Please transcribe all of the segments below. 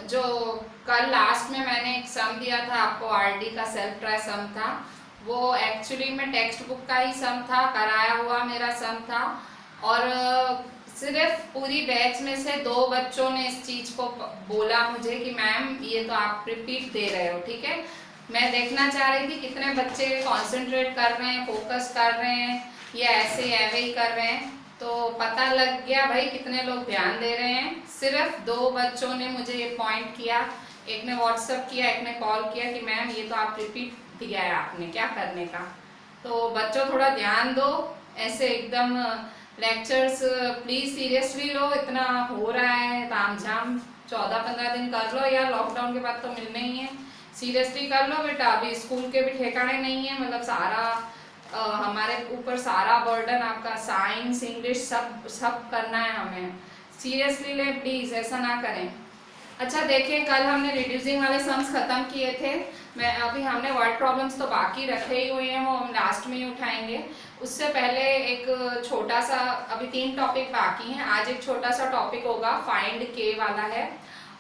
जो कल लास्ट में मैंने एक सम दिया था आपको, आरडी का सेल्फ ट्राई सम था, वो एक्चुअली में टेक्स्ट बुक का ही सम था, कराया हुआ मेरा सम था। और सिर्फ पूरी बैच में से 2 बच्चों ने इस चीज़ को बोला मुझे कि मैम ये तो आप रिपीट दे रहे हो। ठीक है, मैं देखना चाह रही थी कितने बच्चे कंसंट्रेट कर रहे हैं, फोकस कर रहे हैं, या ऐसे एवे ही कर रहे हैं। तो पता लग गया भाई कितने लोग ध्यान दे रहे हैं। सिर्फ 2 बच्चों ने मुझे ये पॉइंट किया, एक ने व्हाट्सएप किया, एक ने कॉल किया कि मैम ये तो आप रिपीट दिया है आपने, क्या करने का। तो बच्चों थोड़ा ध्यान दो, ऐसे एकदम लेक्चर्स प्लीज सीरियसली लो, इतना हो रहा है तामझाम, 14-15 दिन कर लो यार, लॉकडाउन के बाद तो मिलने ही है, सीरियसली कर लो बेटा। अभी स्कूल के भी ठिकाने नहीं है, मतलब सारा हमारे ऊपर सारा बर्डन आपका, साइंस इंग्लिश सब करना है हमें, सीरियसली ले प्लीज, ऐसा ना करें। अच्छा देखिए, कल हमने रिड्यूसिंग वाले सम्स खत्म किए थे। मैं अभी हमने वर्ड प्रॉब्लम्स तो बाकी रखे ही हुए हैं, वो हम लास्ट में ही उठाएंगे। उससे पहले एक छोटा सा, अभी 3 टॉपिक बाकी हैं, आज एक छोटा सा टॉपिक होगा, फाइंड के वाला है,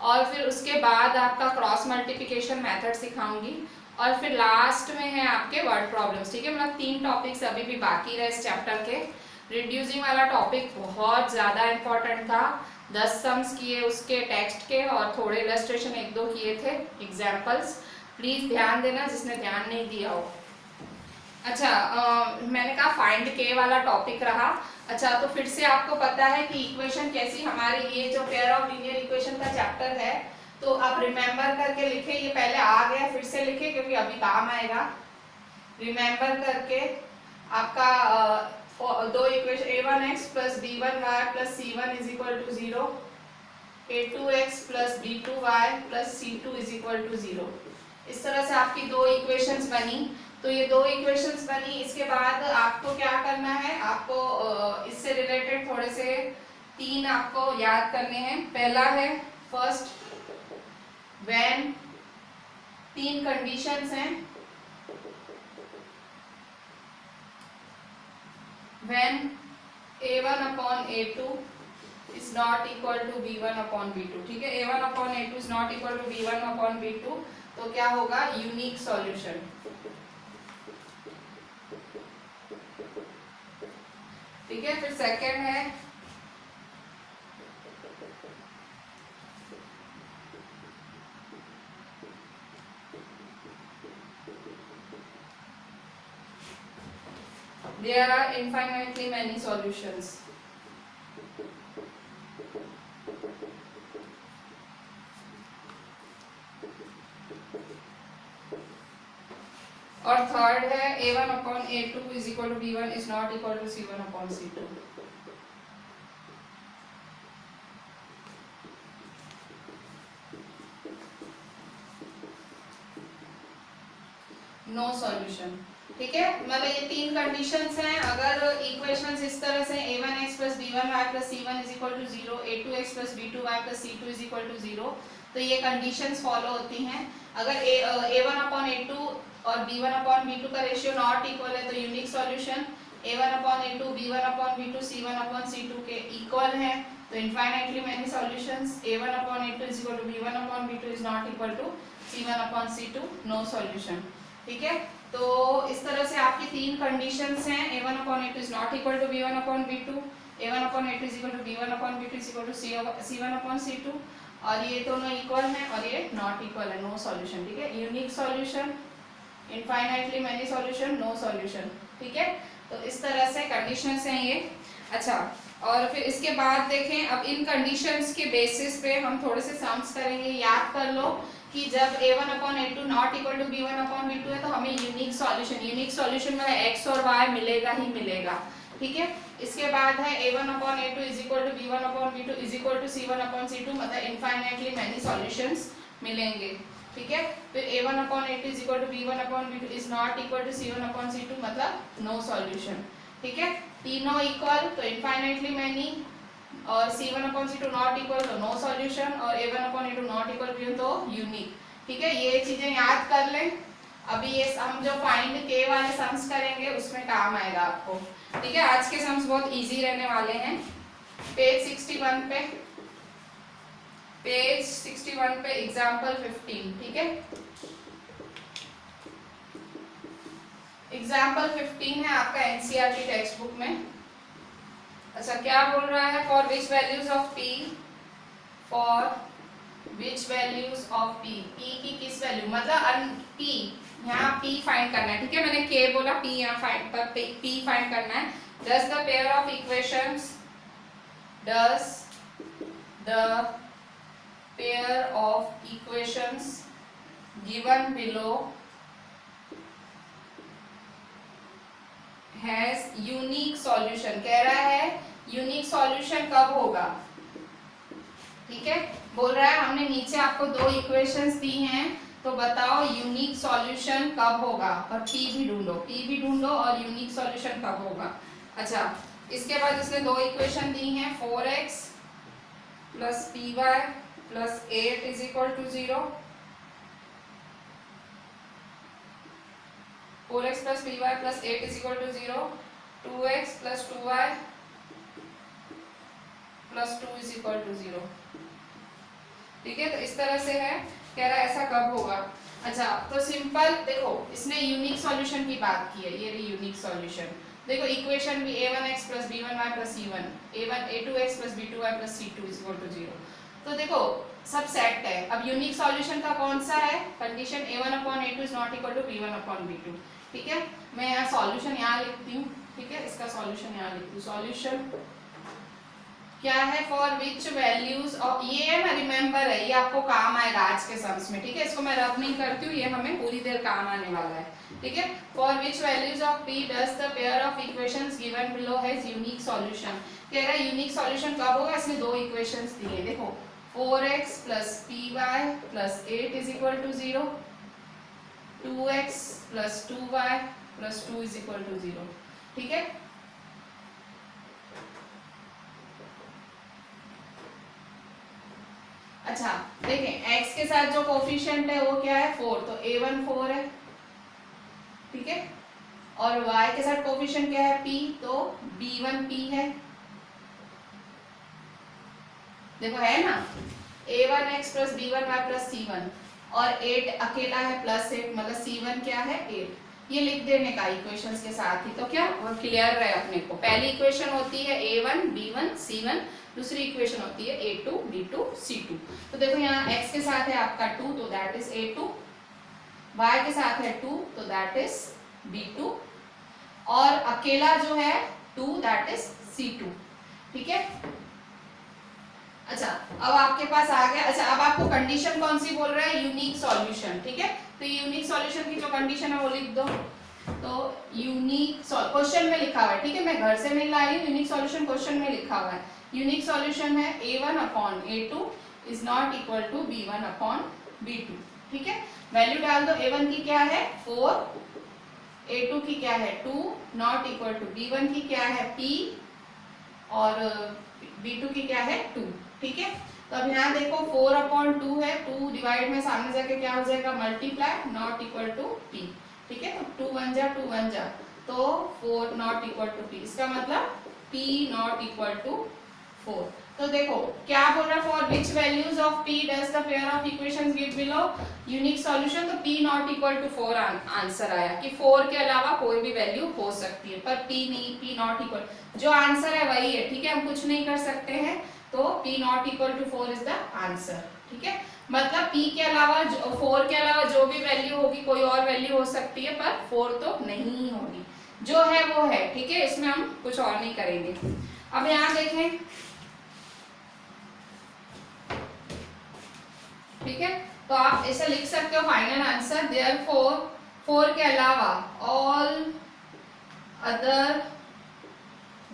और फिर उसके बाद आपका क्रॉस मल्टीप्लिकेशन मेथड सिखाऊंगी, और फिर लास्ट में है आपके वर्ड प्रॉब्लम्स। ठीक है, मतलब 3 टॉपिक्स अभी भी बाकी रहे इस चैप्टर के। रिड्यूसिंग वाला टॉपिक बहुत ज़्यादा इम्पोर्टेंट था, 10 सम्स किए उसके टेक्स्ट के, और थोड़े इलस्ट्रेशन 1-2 किए थे एग्जाम्पल्स। प्लीज़ ध्यान देना जिसने ध्यान नहीं दिया हो। अच्छा, मैंने कहा फाइंड के वाला टॉपिक रहा। अच्छा, तो फिर से आपको पता है कि इक्वेशन कैसी, हमारे ये जो पेयर ऑफ लीनियर इक्वेशन का चैप्टर है, तो आप रिमेंबर करके लिखे, ये पहले आ गया फिर से लिखे क्योंकि अभी काम आएगा। रिमेंबर करके आपका 2 equation a1x plus b1y plus c1 is equal to 0, a2x plus b2y plus c2 is equal to 0। इस तरह से आपकी 2 इक्वेशंस बनी। तो ये 2 इक्वेशंस बनी, इसके बाद आपको क्या करना है, आपको इससे रिलेटेड थोड़े से 3 आपको याद करने हैं। पहला है फर्स्ट व्हेन, 3 कंडीशंस हैं, when a1 upon a2 is not equal to b1 upon b2। ठीक है, a1 upon a2 is not equal to b1 upon b2, तो क्या होगा, यूनिक सॉल्यूशन। ठीक है, फिर सेकंड है there are infinitely many solutions। और थर्ड है a1 upon a2 is equal to b1 is not equal to c1 upon c2। No solution. ठीक है, मतलब ये 3 कंडीशंस हैं। अगर इक्वेशंस इस तरह से a1x plus b1y plus c1 is equal to 0, a2x plus b2y plus c2 is equal to 0, तो ये कंडीशंस फॉलो होती हैं। अगर a1 अपॉन a2 और b1 अपॉन b2 का रेशियो नॉट इक्वल है तो unique solution, a1 upon a2 b1 upon b2 c1 upon c2 के इक्वल है तो infinitely many solutions, a1 upon a2 is equal to b1 upon b2 is not equal to c1 upon c2, no solution. ठीक है, तो इस तरह से आपकी 3 कंडीशंस हैं, a1 upon a2 is not equal to b1 upon b2, a1 upon a2 is equal to b1 upon b2 is equal to c1 upon c2, और ये दोनों इक्वल हैं और ये नॉट इक्वल है, नो सॉल्यूशन। ठीक है, unique solution, infinitely many solution, no solution. ठीक है, तो इस तरह से कंडीशंस हैं ये। अच्छा, और फिर इसके बाद देखें, अब इन कंडीशंस के बेसिस पे हम थोड़े से सम्स करेंगे। याद कर लो कि जब a1 upon a2 not equal to b1 upon b2 है तो हमें यूनिक सॉल्यूशन में x और y मिलेगा ही मिलेगा। ठीक है, इसके बाद है a1 upon a2 is equal to b1 upon b2 is equal to c1 upon c2, मतलब इनफाइनाइटली मेनी सॉल्यूशंस मिलेंगे। ठीक है, फिर a1 upon a2 is equal to b1 upon b2 is not equal to c1 upon c2, मतलब no solution. ठीक है, तीनों equal तो इनफाइनाइटली मेनी, और c1 upon c2 not equal तो नो सॉल्यूशन, और a1 upon a2 not equal तो unique. ठीक है, ये चीजें याद कर लें। अभी ये हम जो फाइंड के वाले सम्स करेंगे उसमें काम आएगा आपको। ठीक है, आज के सम्स बहुत इजी रहने वाले हैं। पेज 61 पे पेज 61 पे एग्जाम्पल 15, ठीक है। एग्जाम्पल 15 है आपका एनसीईआरटी टेक्स्ट बुक में। अच्छा, क्या बोल रहा है? For which values of P, for which values of P, P की किस वैल्यू, मतलब पी, यहाँ पी फाइंड करना है, ठीक है। मैंने के बोला, पी यहाँ फाइंड पर पी फाइंड करना है। Does the pair of equations, does the pair of equations given below has unique solution. कह रहा है यूनिक सॉल्यूशन कब होगा, ठीक है। बोल रहा है हमने नीचे आपको दो इक्वेशंस दी हैं, तो बताओ यूनिक सॉल्यूशन कब होगा, और पी भी ढूंढो, पी भी ढूंढो और यूनिक सॉल्यूशन कब होगा। अच्छा, इसके बाद इसने दो इक्वेशन दी हैं, 4x plus p y plus 8 is equal to 0, 4x plus p y plus 8 is equal to 0, 2x plus 2y plus 2 is equal to 0, ठीक है। तो इस तरह से है, कह रहा है ऐसा कब होगा। अच्छा, तो सिंपल देखो, इसने यूनिक सॉल्यूशन की बात की है, ये रही यूनिक सॉल्यूशन। देखो इक्वेशन भी a1x plus b1y plus c1, a2x plus b2y plus c2 is equal to 0। तो देखो सब सेट है। अब यूनिक सॉल्यूशन का कौन सा है? Condition a1/a2 is not equal to b1/b2, ठीक है। मैं यहाँ सॉल्यूशन यहाँ लिखती हूँ, ठीक है, इसका सॉल्यूशन यहाँ लिखती हूँ। सॉल्यूशन क्या है? फॉर विच वैल्यूज ऑफ, ये है ना, रिमेंबर है, ये आपको काम आएगा आज के सम्स में, ठीक है। इसको मैं रब नहीं करती हूँ, ये हमें पूरी देर काम आने वाला है, ठीक है। For which values of p does the pair of equations given below has unique solution. कह रहा है यूनिक सॉल्यूशन कब होगा? इसने दो इक्वेशंस दी है, देखो 4x plus p y plus 8 is equal to 0, 2x plus 2y plus 2 is equal to 0, ठीक है। अच्छा देखें, x के साथ जो कोफिशिएंट है वो क्या है? 4, तो a1 4 है, ठीक है। और y के साथ कोफिशिएंट क्या है? p, तो b1 p है, देखो है ना, a1x plus b1y plus c1, और 8 अकेला है प्लस 8, मतलब c1 क्या है? 8। ये लिख देने का इक्वेशंस के साथ ही, तो क्या और क्लियर रहे अपने को। पहली इक्वेशन होती है a1 b1 c1, दूसरी इक्वेशन होती है a2 b2 c2। तो देखो यहाँ x के साथ है आपका 2, तो दैट इज a2, y के साथ है 2, तो दैट इज b2, और अकेला जो है 2, दैट इज c2, ठीक है। अच्छा, अब आपके पास आ गया। अच्छा, अब आपको कंडीशन कौन सी बोल रहा है? यूनिक सॉल्यूशन, ठीक है। तो यूनिक सॉल्यूशन की जो कंडीशन है वो लिख दो। तो यूनिक क्वेश्चन में लिखा हुआ है, ठीक है, मैं घर से नहीं लाई हूँ, यूनिक सॉल्यूशन क्वेश्चन में लिखा हुआ है। यूनिक सॉल्यूशन है a1/a2 is not equal to b1/b2, ठीक है। वैल्यू डाल दो, a1 की क्या है? 4, a2 की क्या है? 2, नॉट इक्वल टू b1 की क्या है? p, और b2 की क्या है? 2, ठीक है। तो अब यहाँ देखो 4/2 है, 2 डिवाइड में सामने जाके क्या हो जाएगा? Multiply, not equal to p, ठीक है। तो 2 1 जा, तो 4 नॉट इक्वल टू p, इसका मतलब p नॉट इक्वल टू 4। तो देखो क्या बोल रहा है? For which values of p does the pair of equations give below unique solution. तो p not equal to 4 answer आया, कि 4 के अलावा कोई भी वैल्यू हो सकती है, पर p नहीं, p नॉट इक्वल, जो आंसर है वही है, ठीक है, हम कुछ नहीं कर सकते हैं। तो p not equal to 4 is the answer, ठीक है। मतलब p के अलावा 4 के अलावा जो भी वैल्यू होगी, कोई और वैल्यू हो सकती है, पर 4 तो नहीं होगी, जो है वो है, ठीक है। इसमें हम कुछ और नहीं करेंगे। अब यहाँ देखें, ठीक है, तो आप ऐसे लिख सकते हो फाइनल आंसर, देयरफॉर 4 के अलावा all other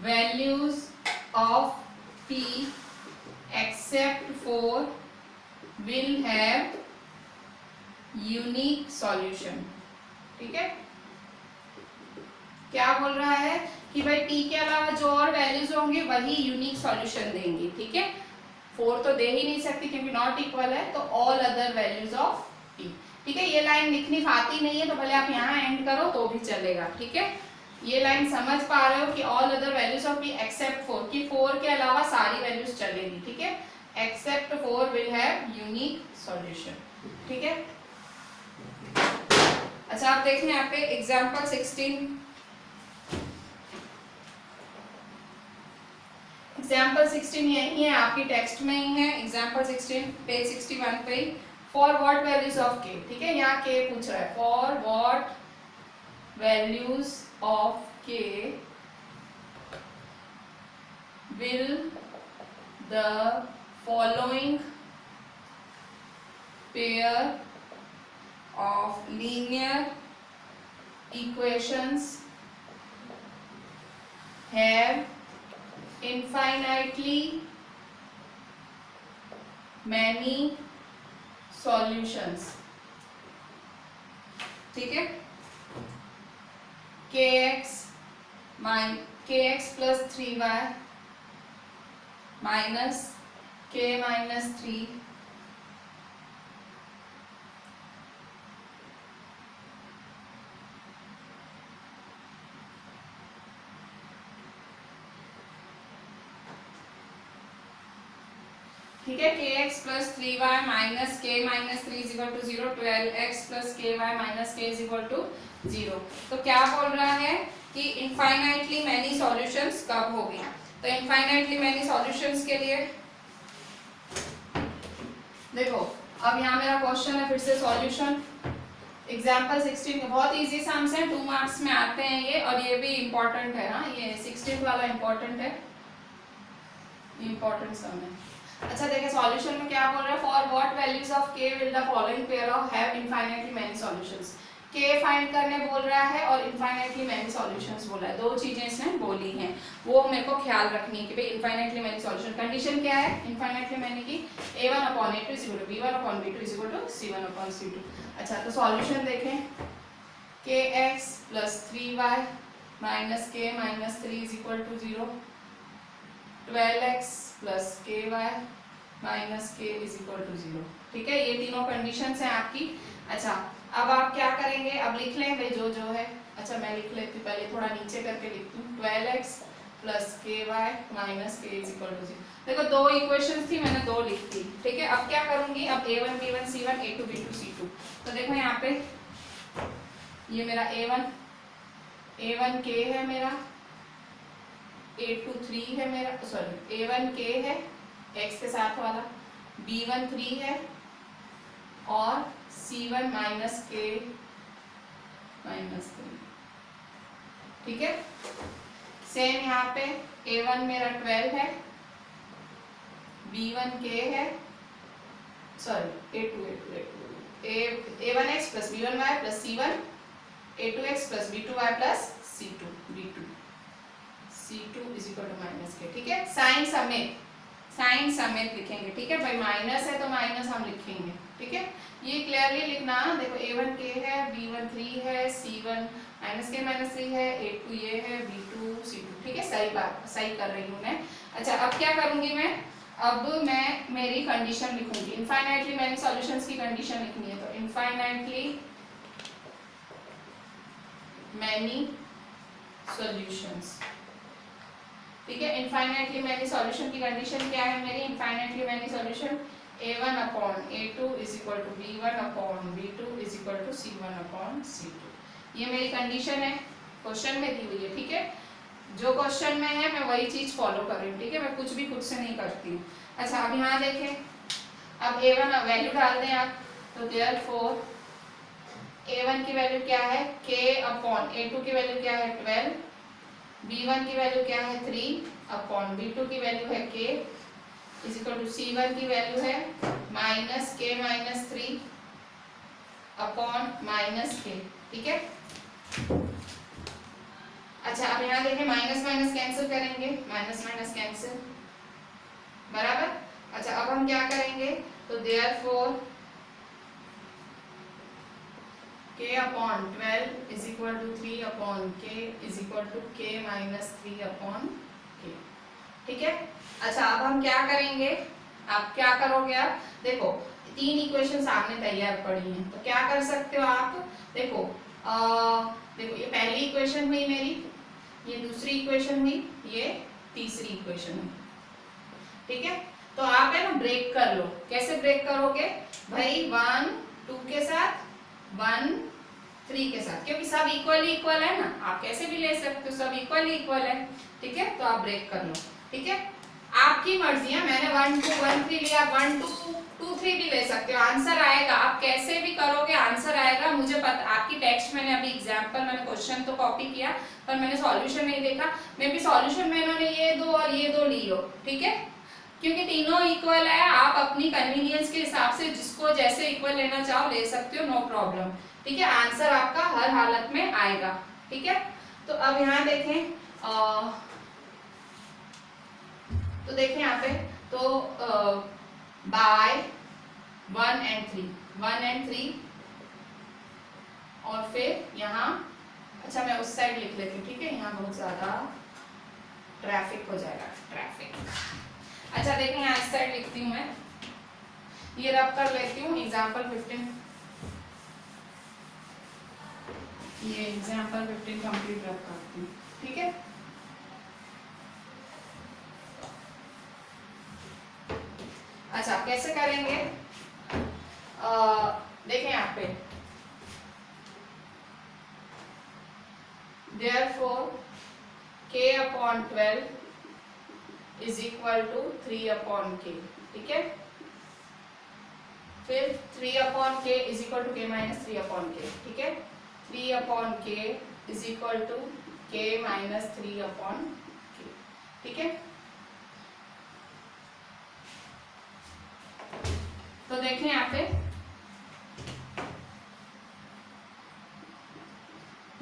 values of p except 4 will have unique solution, ठीक है। क्या बोल रहा है कि भाई p के अलावा जो और वैल्यूज होंगे वही यूनिक सॉल्यूशन देंगे, ठीक है। 4 तो दे ही नहीं सकती क्योंकि नॉट इक्वल है, तो all other values of p, ठीक है। ये लाइन लिखनी आती नहीं है तो भले आप यहाँ एंड करो तो भी चलेगा, ठीक है। ये लाइन समझ पा रहे हो कि all other values of p except 4, कि 4 के अलावा सारी वैल्यूज चलेगी, ठीक है। except 4 will have unique solution. ठीक है। अच्छा आप देखें यहाँ पे एग्जाम्पल 16, एग्जाम्पल 16 यही है, आपकी टेक्स्ट में ही है। एग्जाम्पल 16 पेज 61 पे, फॉर व्हाट वैल्यूज ऑफ के, ठीक है, यहाँ के पूछ रहा है, फॉर व्हाट वैल्यूज ऑफ के will the following pair of linear equations have infinitely many solutions? ठीक है, kx plus 3y minus k minus 3 ठीक है, kx plus 3y minus k minus 3 is equal to 0, 12x plus ky minus k is equal to 0। तो क्या बोल रहा है कि इनफाइनाइटली मैनी सॉल्यूशंस कब होगी? तो इनफाइनाइटली मैनी सॉल्यूशंस के लिए देखो, अब यहाँ मेरा क्वेश्चन है फिर से सॉल्यूशन एग्जाम्पल 16 के, बहुत इजी सम्स हैं, 2 मार्क्स में आते हैं ये, और ये भी इम्पोर्टेंट है। हाँ, ये 16 वाला इम्पोर्टेंट है, इम्पोर्टेंट सम है। अच्छा देखिए सॉल्यूशन में क्या बोल रहा है, फॉर व्हाट वैल्यूज ऑफ के will the following pair of have infinitely many solutions. के फाइंड करने बोल रहा है और इनफाइनाइटली मैनी सॉल्यूशंस बोला है, दो चीजें इसने बोली हैं, वो मेरे को ख्याल रखनी है कि भाई इनफाइनाइटली मैनी सॉल्यूशन कंडीशन क्या है इनफाइनाइटली मैनी की, a1 upon a2 is equal to b1 upon b2 is equal to c1 upon c2। अच्छा तो सॉल्यूशन देखें, kx plus 3y minus k minus 3 is equal to 0, 12x plus ky minus k is equal to 0। ठीक है, ये तीनों conditions हैं आपकी। अच्छा अब आप क्या करेंगे, अब लिख लें भाई जो जो है। अच्छा मैं लिख लेती हूँ, पहले थोड़ा नीचे करके लिखती हूँ, 12x plus ky minus k is equal to 0। देखो दो इक्वेशंस थी, मैंने दो लिख दी। ठीक है, अब क्या करूंगी, अब a1 b1 c1 a2 b2 c2। तो देखो यहाँ पे ये मेरा a1 k है मेरा, a2 3 है मेरा, सॉरी a1 k है x के साथ वाला, b1 3 है और c1 minus k minus 3। ठीक है, सेम यहाँ पे a1 मेरा 12 है, b1 k है, sorry a1x plus b1y plus c1 a2x plus b2y plus c2 b2 is equal to minus k। ठीक है, साइन समेत लिखेंगे। ठीक है भाई, माइनस है तो माइनस हम लिखेंगे। ठीक है, ये क्लियरली लिखना। देखो a1 k है, b1 3 है, c1 minus k minus 3 है, a2 ये है, b2 c2। ठीक है, सही कर रही हूँ मैं। अच्छा अब क्या करूंगी मैं, अब मैं मेरी कंडीशन लिखूंगी, इनफाइनाइटली मैनी सॉल्यूशंस की कंडीशन लिखनी है। तो इनफाइनाइटली मैनी सॉल्यूशंस। ठीक है, इनफाइनाइटली मैनी सॉल्यूशन की कंडीशन क्या है मेरी, infinitely many solution a1 upon a2 is equal to b1 upon b2 is equal to c1 upon c2। ये मेरी कंडीशन है, क्वेश्चन में दी हुई है। ठीक है, जो क्वेश्चन में है मैं वही चीज फॉलो कर रही हूँ। ठीक है, मैं कुछ भी खुद से नहीं करती हूँ। अच्छा अब यहाँ देखें, अब a1 वैल्यू डाल दें आप, तो देयरफॉर a1 की वैल्यू क्या है k अपॉन a2 की वैल्यू क्या है 12, b1 की वैल्यू क्या है 3 अपॉन b2 की वैल्यू है k is equal to c1 की वैल्यू है minus k minus 3 upon minus k। ठीक है, अच्छा अब यहाँ देखें, माइनस माइनस कैंसिल करेंगे, माइनस माइनस कैंसिल बराबर। अच्छा अब हम क्या करेंगे, तो therefore k upon 12 is equal to 3 upon k is equal to k minus 3 upon k। ठीक है, अच्छा अब हम क्या करेंगे, आप क्या करोगे, आप देखो तीन इक्वेशन सामने तैयार पड़ी हैं, तो क्या कर सकते हो आप, देखो देखो ये पहली इक्वेशन हुई मेरी, ये दूसरी इक्वेशन हुई, ये तीसरी इक्वेशन हुई। ठीक है, तो आप है ना ब्रेक कर लो। कैसे ब्रेक करोगे भाई, 1 2 के साथ, 1 3 के साथ, क्योंकि सब इक्वल है ना, आप कैसे भी ले सकते हो, सब इक्वल है। ठीक है, तो आप ब्रेक कर लो। ठीक है, आपकी मर्जी है, मैंने 1 2 1 3 लिया, 1 2 2 3 भी ले सकते हो, आंसर आएगा। आप कैसे भी करोगे आंसर आएगा। मुझे पता, आपकी टेक्स्ट मैंने अभी एग्जांपल, मैंने क्वेश्चन तो कॉपी किया पर मैंने सॉल्यूशन नहीं देखा। मे बी सॉल्यूशन में इन्होंने ये दो और ये दो ली हो। ठीक है, क्योंकि तीनों इक्वल है, आप अपनी कन्वीनियंस के हिसाब से जिसको जैसे इक्वल लेना चाहो ले सकते हो, नो प्रॉब्लम। ठीक है, आंसर आपका हर हालत में आएगा। ठीक है, तो अब यहाँ देखें, तो देखें यहाँ पे, तो बाय 1 and 3, 1 and 3, और फिर यहाँ, अच्छा मैं उस साइड लिख लेती हूँ। ठीक है, यहाँ बहुत ज्यादा ट्रैफिक हो जाएगा, ट्रैफिक। अच्छा देखें, यहाँ इस साइड लिखती हूँ मैं, ये रब कर लेती हूँ एग्जाम्पल 15, ये एग्जाम्पल 15 कंप्लीट रब करती हूँ। ठीक है, अच्छा कैसे करेंगे, देखें यहाँ पे, therefore k upon 12 is equal to 3 upon k। ठीक है, फिर 3 upon k is equal to k minus 3 upon k। ठीक है, 3 upon k is equal to k minus 3 upon k। ठीक है, तो देखें यहाँ पे,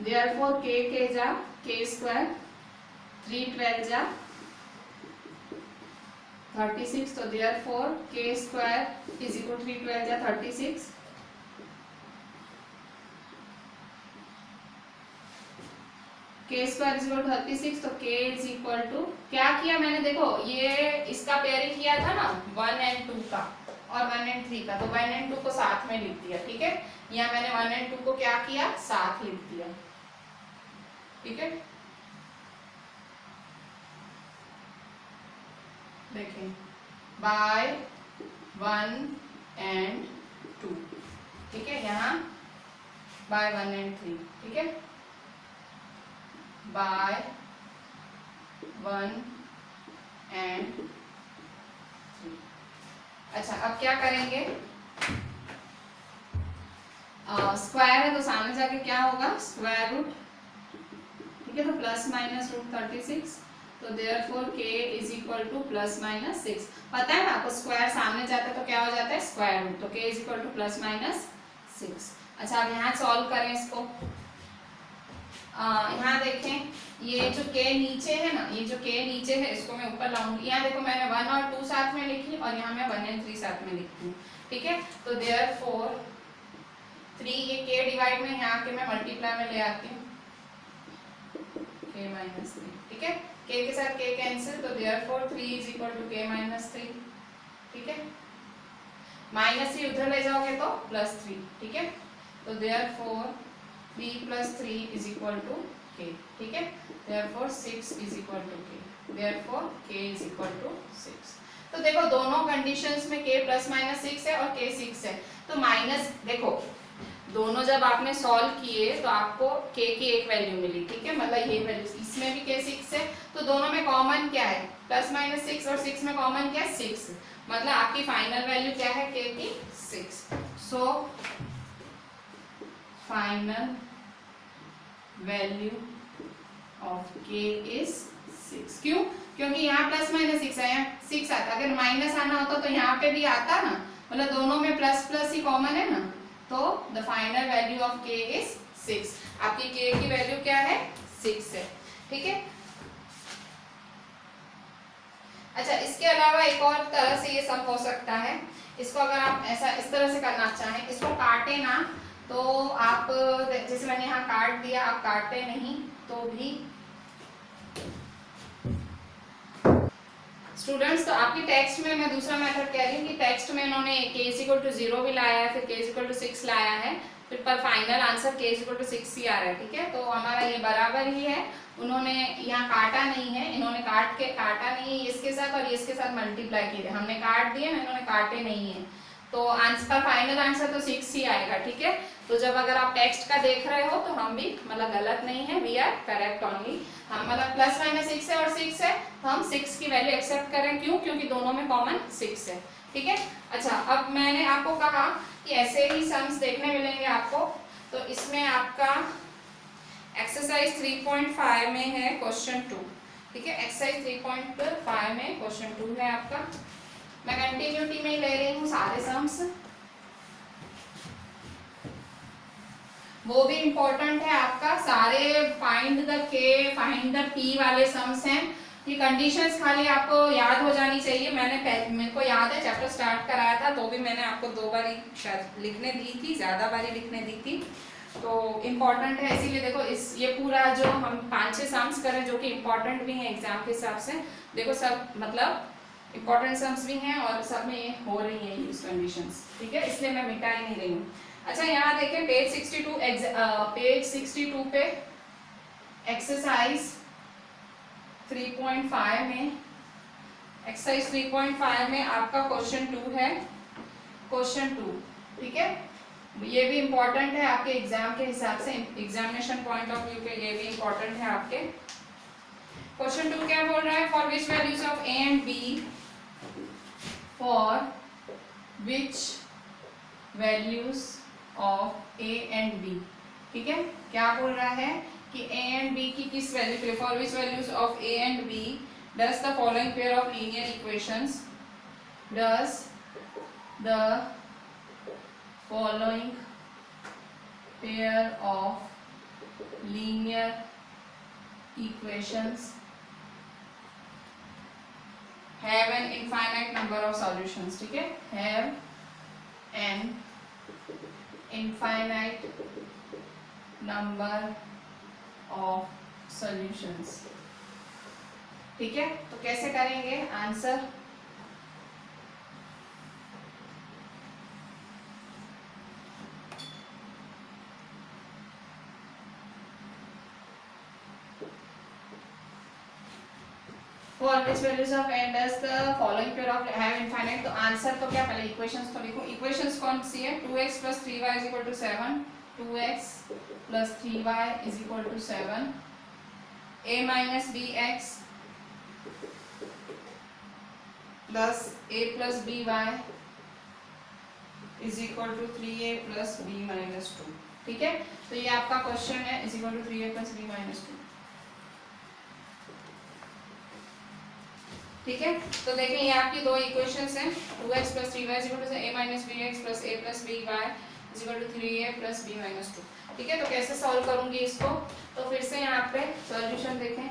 therefore k जा k स्क्वायर, 3 12 जा 36, तो therefore k square is equal 3 12 जा 36, k स्क्वायर इज इक्वल 36, तो k इज इक्वल टू, क्या किया मैंने, देखो ये इसका पेयरिंग किया था ना 1 and 2 का और 1 and 3 का, तो 1 and 2 को साथ में लिख दिया। ठीक है, यहाँ मैंने 1 and 2 को क्या किया, साथ लिख दिया। ठीक है, देखें, बाय 1 and 2। ठीक है, यहाँ बाय 1 and 3। ठीक है, बाय 1 and 3। अच्छा अब क्या करेंगे, स्क्वायर है तो सामने जाके क्या होगा, स्क्वायर रूट। ठीक है, तो प्लस माइनस रूट 36, तो therefore k is equal two plus minus 6। पता है ना आपको, स्क्वायर सामने जाता है तो क्या हो जाता है, स्क्वायर रूट, तो k is equal two plus minus 6। अच्छा अब यहाँ सॉल्व करें इसको, यहाँ देखें, ये जो k नीचे है ना, ये जो k नीचे है इसको मैं ऊपर लाऊंगी। यहाँ देखो मैंने 1 और 2 साथ में लिखी और यहाँ मैं 1 and 3 साथ में लिखती हूँ। ठीक है, तो देयरफॉर 3, ये k डिवाइड में यहाँ के मैं मल्टीप्लाई में ले आती हूँ, k माइनस 3। ठीक है, k के साथ k कैंसिल, तो therefore 3 is equal to k minus 3। ठीक है, माइनस 3 उधर ले जाओगे तो प्लस 3। ठीक है, तो therefore 3 plus 3 is equal to k। ठीक है, therefore 6 is equal to k, therefore k is equal to 6। तो देखो दोनों कंडीशंस में k प्लस माइनस 6 है और k 6 है, तो माइनस, देखो दोनों जब आपने सॉल्व किए तो आपको k की एक वैल्यू मिली। ठीक है, मतलब ये वैल्यू, इसमें भी k 6 है, तो दोनों में कॉमन क्या है, प्लस माइनस 6, और 6 में कॉमन क्या है, 6, मतलब आपकी फाइनल वैल्यू क्या है, k की 6। So final value of k is 6। क्यों, क्योंकि यहाँ प्लस माइनस 6 है, यहाँ 6 आता, अगर माइनस आना होता तो यहाँ पे भी आता ना, मतलब दोनों में प्लस प्लस ही कॉमन है ना, तो the final value of k is 6। आपकी k की वैल्यू क्या है, 6 है। ठीक है, अच्छा इसके अलावा एक और तरह से ये सम हो सकता है, इसको अगर आप ऐसा इस तरह से करना चाहें, इसको काटे ना तो आप, जैसे मैंने यहाँ काट दिया, आप काटे नहीं तो भी स्टूडेंट्स, तो आपकी टेक्स्ट में मैं दूसरा मेथड कह रही हूँ कि टेक्स्ट में इन्होंने k = 0 भी लाया है, फिर k = 6 लाया है, फिर पर फाइनल आंसर k = 6 ही आ रहा है। ठीक है, तो हमारा ये बराबर ही है। उन्होंने यहाँ काटा नहीं है, इन्होंने काटा नहीं है इसके साथ और इसके साथ मल्टीप्लाई किए, हमने काट दिए, इन्होंने काटे नहीं है, तो आंसर फाइनल आंसर तो 6 ही आएगा। ठीक है, तो जब अगर आप टेक्स्ट का देख रहे हो तो हम भी मतलब गलत नहीं है, वी आर करेक्ट ओनली। हम मतलब ±6 है और 6 है, तो हम 6 की वैल्यू एक्सेप्ट करें। क्यों? क्योंकि दोनों में कॉमन 6 है। ठीक है, अच्छा अब मैंने आपको कहा कि ऐसे ही सम्स देखने मिलेंगे आपको, तो इसमें आपका एक्सरसाइज 3.5 में है क्वेश्चन 2। ठीक है, एक्सरसाइज 3.5 में क्वेश्चन 2 है आपका। मैं कंटिन्यूटी में ही ले रही हूँ सारे सम्स, वो भी इम्पोर्टेंट है आपका। सारे फाइंड द के, फाइंड द पी वाले सम्स हैं। ये कंडीशंस खाली आपको याद हो जानी चाहिए। मेरे को याद है चैप्टर स्टार्ट कराया था तो भी मैंने आपको 2 बारी शायद लिखने दी थी, ज़्यादा बारी लिखने दी थी, तो इम्पॉर्टेंट है इसीलिए। देखो ये पूरा जो हम 5-6 सम्स करें जो कि इम्पॉर्टेंट भी हैं एग्जाम के हिसाब से, देखो सब मतलब इम्पॉर्टेंट सम्स भी हैं और सब में ये हो रही है यूज कंडीशंस। ठीक है, इसलिए मैं मिटा ही नहीं रही हूँ। अच्छा यहाँ देखें पेज 62 पे एक्सरसाइज 3.5 में, एक्सरसाइज 3.5 में आपका क्वेश्चन 2 है, क्वेश्चन 2। ठीक है, ये भी इम्पोर्टेंट है आपके एग्जाम के हिसाब से, एग्जामिनेशन पॉइंट ऑफ व्यू के ये भी इम्पोर्टेंट है आपके। क्वेश्चन 2 क्या बोल रहा है? For which values of A and B, for which values of A and B. ठीक है, क्या बोल रहा है कि ए एंड बी की किस वैल्यू पे, for which values of A and B does the following pair of linear equations, does the following pair of linear equations have an infinite number of solutions. ठीक है, have an infinite number of solutions। ठीक है, तो कैसे करेंगे answer? For which values of n does the following pair of have infinite, तो answer तो क्या, पहले इक्वेशंस तो लिखो। इक्वेशंस कौन सी है? 2x + 3y = 7, 2x + 3y = 7, a - bx plus a + by = 3a + b - 2। ठीक है, तो ये आपका क्वेश्चन है, = 3a + b - 2। ठीक है, तो देखिए ये आपकी दो इक्वेशंस हैं, 2x + 3y = a - bx + a + by = 3a + b - 2। ठीक है, तो कैसे सॉल्व करूंगी इसको? तो फिर से यहाँ पे सॉल्यूशन देखें,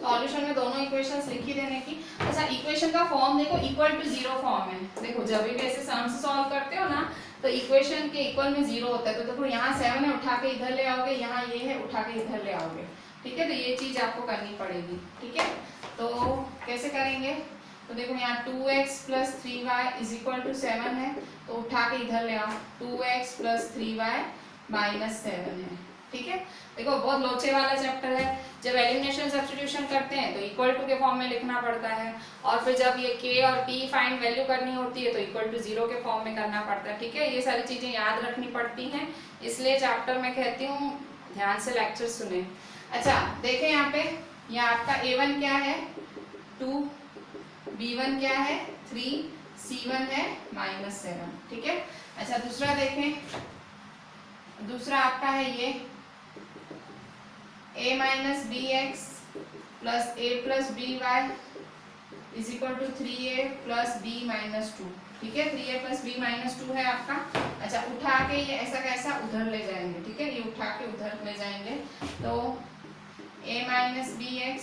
सॉल्यूशन में दोनों इक्वेशंस लिख ही देने की। अच्छा, इक्वेशन का फॉर्म देखो, = 0 फॉर्म है। देखो जब भी ऐसे सम्स सॉल्व करते हो ना तो इक्वेशन के इक्वल में 0 होता है, तो देखो यहाँ 7 है, उठा के इधर ले आओगे, यहाँ ये है, उठा के इधर ले आओगे। ठीक है, तो ये चीज आपको करनी पड़ेगी। ठीक है, तो कैसे करेंगे? तो देखो यहाँ 2x + 3y = 7 है, तो उठा के इधर ले आओ, 2x + 3y - 7 है। ठीक है, देखो बहुत लोचे वाला चैप्टर है। जब एलिमिनेशन सब्स्टिट्यूशन करते हैं तो = के फॉर्म में लिखना पड़ता है, और फिर जब ये k और p फाइंड वैल्यू करनी होती है तो = 0 के फॉर्म में करना पड़ता है। ठीक है, ये सारी चीजें याद रखनी पड़ती हैं, इसलिए चैप्टर में कहती हूँ ध्यान से लेक्चर सुने। अच्छा देखें यहाँ पे, यहाँ आपका a1 क्या है? 2, b1 क्या है? 3, c1 है -7। ठीक है, अच्छा दूसरा देखें, दूसरा आपका है ये a - bx + a + by = 3a + b - 2। ठीक है, 3a + b - 2 है आपका। अच्छा उठा के ये ऐसा कैसा उधर ले जाएंगे। ठीक है, ये उठा के उधर ले जाएंगे, तो a - bx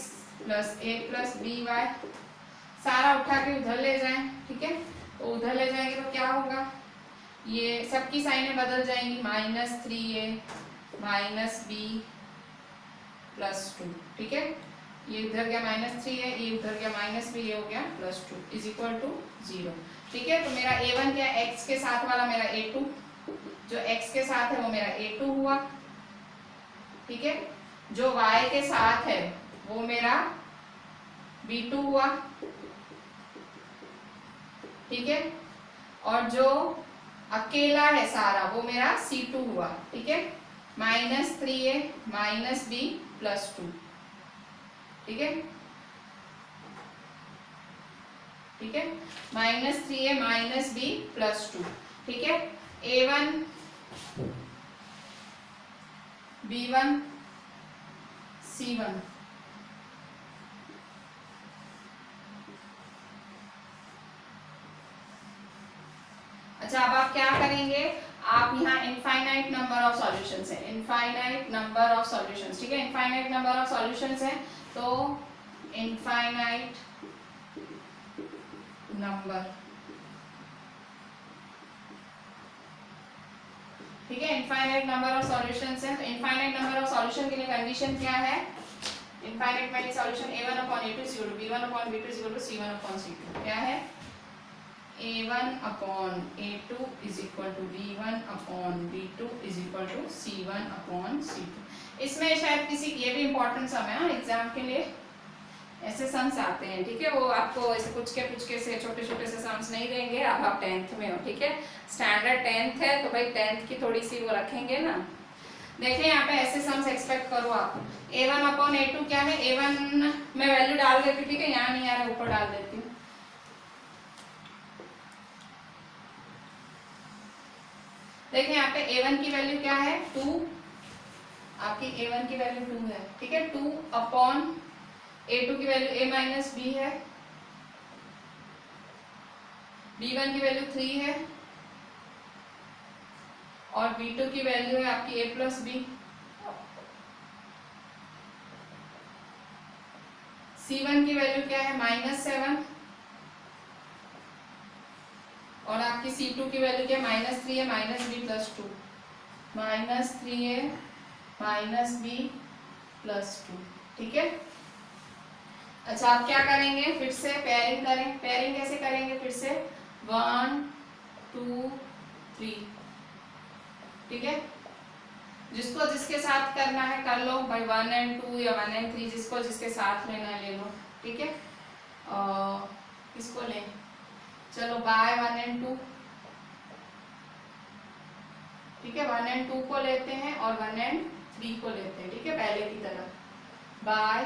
+ a + by सारा उठा के उधर ले जाएं। ठीक है, तो उधर ले जाएंगे तो क्या होगा, ये सबकी साइनें बदल जाएंगी, -3a - b + 2। ठीक है, ये इधर गया -3 है, ये उधर गया -3, ये हो गया +2 इज इक्वल टू 0। ठीक है, तो मेरा A1 क्या है, x के साथ वाला मेरा A2, जो x के साथ है वो मेरा A2 हुआ। ठीक है, जो y के साथ है वो मेरा B2 हुआ। ठीक है, और जो अकेला है सारा वो मेरा C2 हुआ। ठीक है, -3a -b +2। ठीक है, ठीक है, -3a -b +2। ठीक है, A1 B1 C1। अच्छा, अब आप क्या करेंगे, आप यहाँ इनफाइनाइट नंबर ऑफ सॉल्यूशंस है, इनफाइनाइट नंबर ऑफ सॉल्यूशंस। ठीक है, इनफाइनाइट नंबर ऑफ सॉल्यूशंस है, तो इनफाइनाइट नंबर। ठीक है, इनफाइनाइट नंबर ऑफ सॉल्यूशंस है, तो इनफाइनाइट नंबर ऑफ सॉल्यूशन के लिए कंडीशन क्या है, infinite many solution A1/A2 = B1/B2 = C1/C2। क्या है, A1/A2 = B1/B2 = C1/C2। इसमें शायद किसी, ये भी इंपॉर्टेंट सम है एग्जाम के लिए, ऐसे सम्स आते हैं। ठीक है, वो आपको ऐसे कुछ के से छोटे छोटे से सम्स नहीं देंगे। अब आप 10th में हो, ठीक है, स्टैंडर्ड 10th है, तो भाई 10th की थोड़ी सी वो रखेंगे ना। देखिए यहाँ पे ऐसे सम्स एक्सपेक्ट करो आप। A1/A2 क्या है, A1 में वैल्यू डाल देती हूँ। ठीक है, यहाँ नहीं आ रहा, ऊपर डाल देती हूँ। देखिए यहाँ पे A1 की वैल्यू क्या है, 2। आपकी A1 की वैल्यू 2 है। ठीक है, 2/A2 की वैल्यू A - B है, B1 की वैल्यू 3 है, और B2 की वैल्यू है आपकी A + B। C1 की वैल्यू क्या है, -7, और आपकी C2 की वैल्यू क्या है, -3 है, -B +2, -3a -b +2। ठीक है, अच्छा आप क्या करेंगे, फिर से पेयरिंग करें। पेयरिंग कैसे करेंगे, फिर से 1 2 3। ठीक है, जिसको जिसके साथ करना है कर लो भाई, 1 और 2 या 1 और 3, जिसको जिसके साथ लेना है ले लो। ठीक है, किसको लें, चलो बाय 1 और 2। ठीक है, 1 और 2 को लेते हैं और 1 और 3 को लेते हैं। ठीक है, पहले की तरह बाय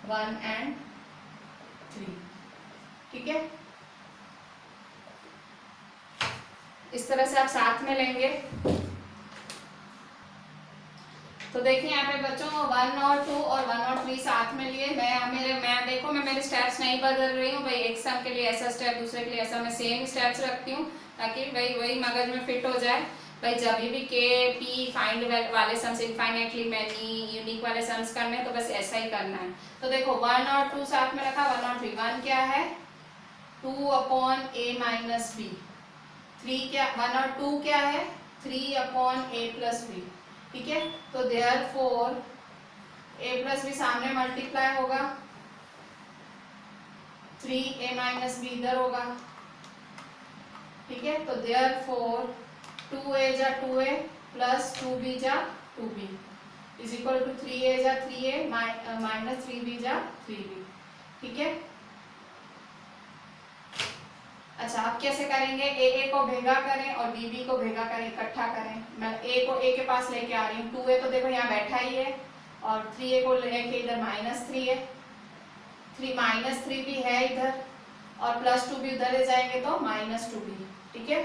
1 और 3। ठीक है, इस तरह से आप साथ में लेंगे। तो देखिए यहाँ पे बच्चों 1 और 2 और 1 और 3 साथ में लिए। मैं देखो मैं मेरे स्टेप्स नहीं बदल रही हूँ भाई, एक सम के लिए ऐसा स्टेप, दूसरे के लिए ऐसा, मैं सेम स्टेप्स रखती हूँ ताकि भाई वही मगज में फिट हो जाए। भाई जब भी के पी फाइंड वाले सम्स, इनफाइनाइटली मैनी, यूनिक वाले सम्स करने हैं तो बस ऐसा ही करना है। तो देखो 1 और 2 साथ में रखा, 1 और 3। 1 क्या है, 2/A - B। 3 क्या, 1 और 2 क्या है, 3/A + B। ठीक है, तो देयरफॉर A + B सामने मल्टीप्लाई होगा, 3A - B इधर होगा। ठीक है, तो देयरफॉर 2A जा 2A + 2B जा 2B = 3A जा 3A - 3B जा 3B। ठीक है, अच्छा आप कैसे करेंगे, ए को भेगा करें और बी को भेगा करें, इकट्ठा करें। मैं ए को ए के पास लेके आ रही हूँ, 2A तो देखो यहाँ बैठा ही है, और 3A को लेके इधर -3 है, 3 भी है इधर, और +2 भी उधर ले जाएंगे तो -2B। ठीक है,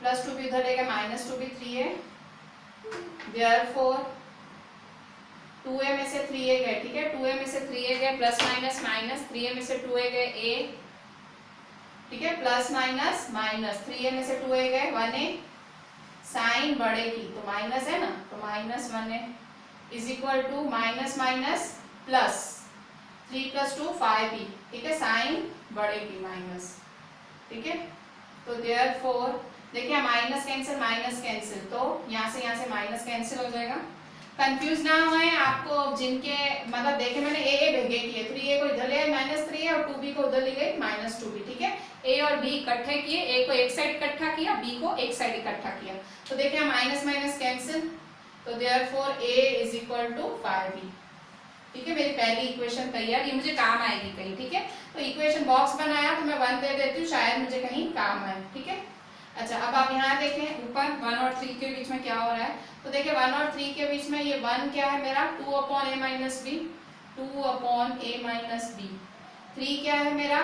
+2 भी उधर लेगा, -2B 3A। देयरफॉर 2A में से 3A गए। ठीक है, 2A में से 3A गए, प्लस माइनस माइनस, 3A में से 2A गए A। ठीक है, प्लस माइनस माइनस, 3A में से 2A गए 1A, साइन बड़े की तो माइनस है ना, तो -1A = minus minus plus, 3 + 2 5B। ठीक है, साइन बड़े की माइनस। ठीक है, तो देयरफॉर देखिए माइनस कैंसिल, तो यहाँ से माइनस कैंसिल हो जाएगा, कंफ्यूज ना हुए आपको, जिनके मतलब देखे मैंने ए भेगे किए, 3a को इधर ले आई -3a और 2b को उधर ले गई -2b, ठीक है। a और b इकट्ठे किए, a को एक साइड इकट्ठा किया, b को एक साइड इकट्ठा किया, तो देखिए माइनस माइनस कैंसिल, तो therefore a is equal to 5b, ठीक है। मेरी पहली इक्वेशन तैयार, ये मुझे काम आएगी कहीं, ठीक है। तो इक्वेशन बॉक्स बनाया तो मैं 1 दे देती हूँ, शायद मुझे कहीं काम आए, ठीक है। अच्छा, अब आप यहाँ देखें ऊपर 1 और 3 के बीच में क्या हो रहा है, तो देखिए 1 और 3 के बीच में ये 1 क्या है मेरा 2/a minus B, 2/a minus B, 3 क्या है मेरा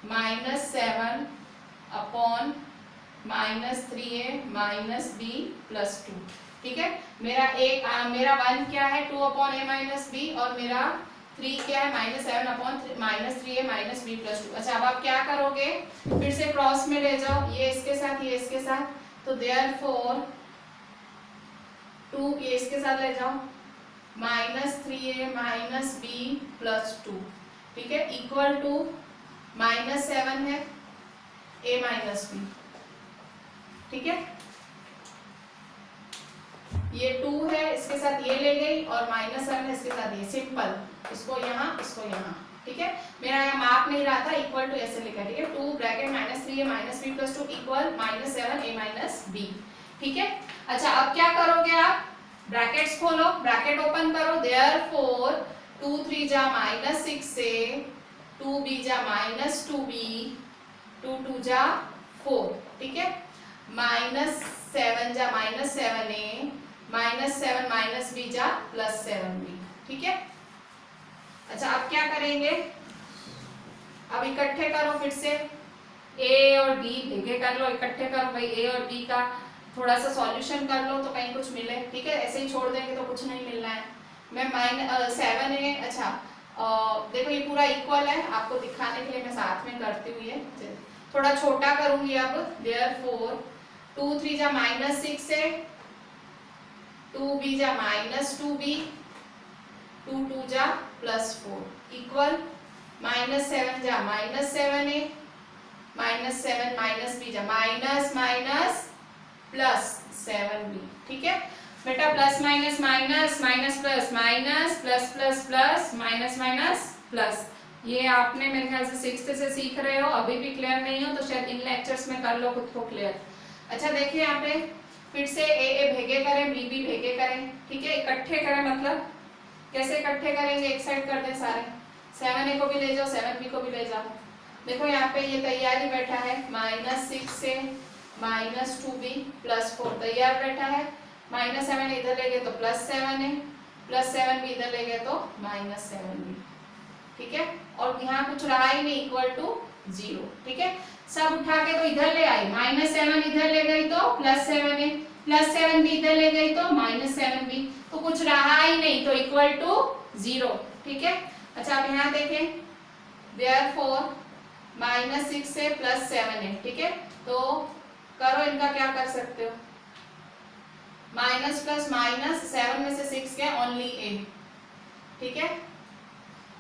-7 upon -3a minus B plus 2, ठीक है। मेरा 1 क्या है 2/a माइनस बी और मेरा 3 क्या है -7 upon -3a minus B plus 2। अच्छा, अब आप क्या करोगे, फिर से क्रॉस में ले जाओ, ये इसके साथ ये इसके साथ, तो देयरफॉर 2 ये इसके साथ ले जाओ -3a माइनस बी प्लस 2, ठीक है, इक्वल टू -7 है a माइनस बी, ठीक है। ये 2 है, इसके साथ ये ले गई और -7 है, इसके साथ ये, सिंपल, इसको यहाँ, ठीक है। मेरा यहाँ मार्क नहीं रहा था, इक्वल टू ऐसे लिखा, ठीक है, 2 bracket -3a minus B plus 2 equal -7a minus B, ठीक है। अच्छा, अब क्या करोगे आप, ब्रैकेट्स खोलो, ब्रैकेट ओपन करो, देयरफॉर 2 3 जा -6a, 2b जा -2b, 2 2 जा 4, ठीक है, -7 जा -7a, -7 माइनस बी जा +7b, ठीक है। अच्छा, अब क्या करेंगे, अब इकट्ठे करो फिर से, a और b भेगे कर लो, इकट्ठे करो भाई, a और b का थोड़ा सा सॉल्यूशन कर लो तो कहीं कुछ मिले, ठीक है। ऐसे ही छोड़ देंगे तो कुछ नहीं मिलना है। मैं -7 है, अच्छा देखो ये पूरा इक्वल है, आपको दिखाने के लिए मैं साथ में करती हुई है, थोड़ा छोटा करूंगी अब, देयरफॉर 2 3 जा -6 है, 2b जा -2b, 2 2 जा +4 इक्वल -7 जा -7a, -7 माइनस b जा +7b, ठीक है बेटा, plus minus minus minus plus minus plus plus plus minus minus plus, ये आपने मेरे ख्याल से 6th से सीख रहे हो, अभी भी क्लियर नहीं हो तो शायद इन लेक्चर्स में कर लो खुद को क्लियर। अच्छा, देखिए यहाँ पे फिर से a भेगे करें, b भेगे करें, ठीक है, इकट्ठे करें, मतलब कैसे इकट्ठे करेंगे, एक साइड कर दें सारे, 7a को भी ले जाओ, 7b को भी ले जाओ। देखो यहाँ पे ये तैयारी बैठा है, -6a -2b +4 तैयार बैठा है, -7 इधर ले गए तो +7a, +7b इधर ले गए तो -7b, ठीक है। और यहाँ कुछ रहा ही नहीं, इक्वल टू 0, ठीक है। सब उठा के तो इधर ले आई, -7 इधर ले गई तो +7a, +7b इधर ले गई तो -7b, तो कुछ रहा ही नहीं, तो इक्वल टू 0, ठीक है। अच्छा, अब यहाँ देखें, देयरफॉर -6a +7a, ठीक है, तो करो इनका क्या कर सकते हो, माइनस प्लस माइनस, 7 में से 6 क्या, ओनली a, ठीक है।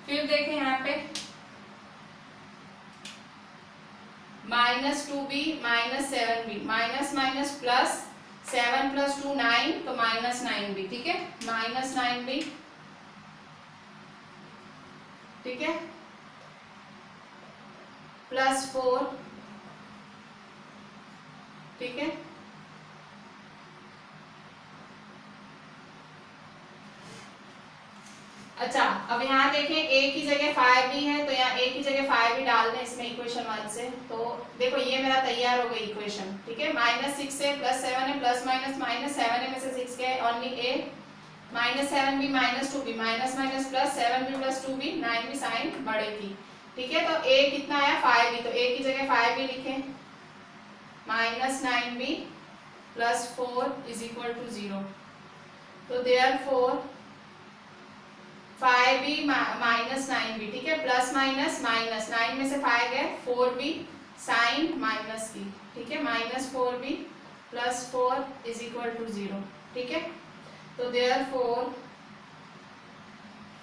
फिर देखें यहाँ पे -2b -7b, minus minus plus, 7 + 2 9, तो -9b, ठीक है, -9b, ठीक है, +4, ठीक है। अच्छा, अब यहाँ देखें a की जगह 5b है, तो यहाँ a की जगह 5b डाल दें इसमें इक्वेशन 1 से, तो देखो ये मेरा तैयार हो गई इक्वेशन, ठीक है। -6a +7a plus minus minus, 7a में से 6 गए, only a, -7b -2b, minus minus plus, 7b + 2b, 9b sign बढ़ेगी, ठीक है। तो a कितना आया 5b, तो a की जगह 5b लिखें, -9b + 4 = 0, तो देयरफॉर 5b -9b, ठीक है, प्लस माइनस माइनस, 9 में से 5 गए, 4b साइन -b, ठीक है, -4b + 4 = 0, ठीक है। तो देयरफॉर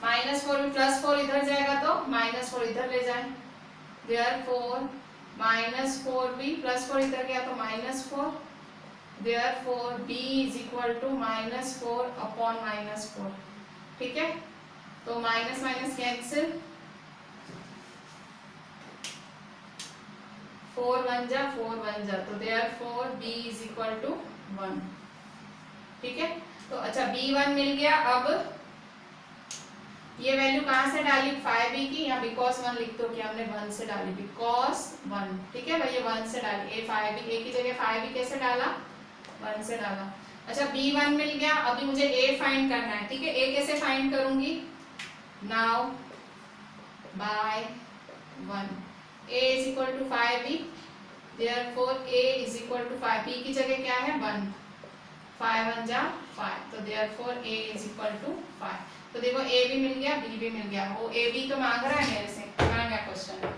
-4b + 4 इधर जाएगा तो -4 इधर ले जाए, देयरफॉर -4b + 4 इधर गया तो -4, therefore b is equal to -4 upon -4। ठीक है, तो माइनस माइनस कैंसिल, 4 1 जा 4 1 जा, तो therefore b is equal to 1। ठीक है, तो अच्छा b1 मिल गया। अब ये वैल्यू कहाँ से डाली 5b की, यहाँ बिकॉज 1 लिख दो कि हमने 1 से डाली, बिकॉज 1। ठीक है भाई, ये 1 से डाली, a 5b, a की जगह 5b कैसे डाला, 1 से डाला। अच्छा b1 मिल गया, अभी मुझे a फाइंड करना है। ठीक है, a कैसे फाइंड करूंगी, now by 1, a is equal to 5b, therefore a is equal to 5b की जगह क्या है 1, 5 1 जा 5, तो therefore a is equal to 5। तो देखो a भी मिल गया, b भी मिल गया। वो a b तो मांग रहा है मेरे से, कहाँ गया क्वेश्चन,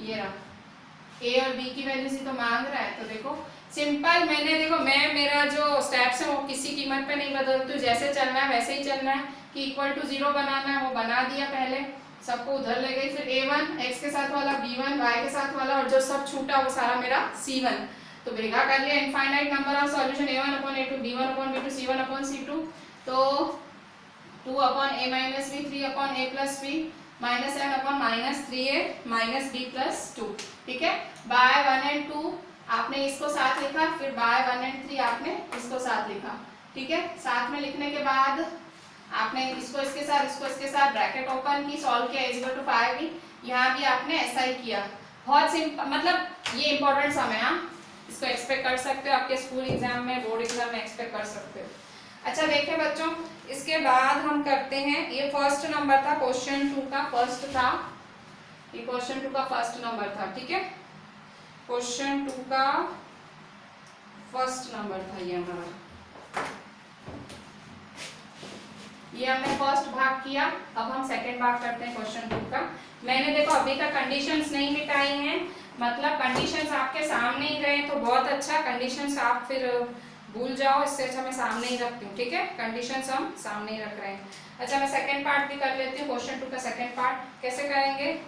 ये रहा, a और b की वैल्यू से तो मांग रहा है। तो देखो सिंपल, मैंने देखो मैं मेरा जो स्टेप्स है वो किसी कीमत पे नहीं बदलती हूँ, जैसे चलना है वैसे ही चलना है कि इक्वल टू 0 बनाना है, वो बना दिया पहले, सबको उधर ले गई, फिर a1 x के साथ वाला, b1 y के साथ वाला, और जो सब छूटा वो सारा मेरा c1, तो भेगा कर लिया। Infinite number of solution a1 upon a2, b1 upon b2, c1 upon c2, तो 2 upon a minus b, 3 upon a plus b, minus n upon minus 3a minus b plus 2। ठीक है, बाय 1 एंड 2 आपने इसको साथ लिखा, फिर bye 1 and 3 आपने इसको साथ लिखा। ठीक है, साथ में लिखने के बाद आपने इसको इसके साथ, इसको इसके साथ ब्रैकेट ओपन की, सॉल्व किया, इज इक्वल टू 5b, यहाँ भी आपने ऐसा ही किया। बहुत सिंपल, मतलब ये इंपॉर्टेंट सम है, इसको एक्सपेक्ट कर सकते हो आपके स्कूल एग्जाम में, बोर्ड एग्जाम में एक्सपेक्ट कर सकते हो। अच्छा देखिए बच्चों, इसके बाद हम करते हैं, ये फर्स्ट नंबर था, क्वेश्चन 2 का फर्स्ट था, ये क्वेश्चन 2 का फर्स्ट नंबर था। ठीक है, क्वेश्चन 2 का फर्स्ट नंबर था ये हमारा, ये हमने फर्स्ट भाग किया। अब हम सेकंड भाग करते हैं क्वेश्चन 2 का। मैंने देखो अभी तक कंडीशंस नहीं मिटाई हैं, मतलब कंडीशंस आपके सामने ही रहे तो बहुत अच्छा, कंडीशंस आप फिर भूल जाओ, इससे अच्छा मैं सामने ही रखती हूँ। ठीक है, कंडीशंस हम सामने ही रख रहे हैं। अच्छा मैं सेकंड पार्ट भी कर लेती हूँ, क्वेश्चन 2 का सेकंड पार्ट कैसे करेंगे।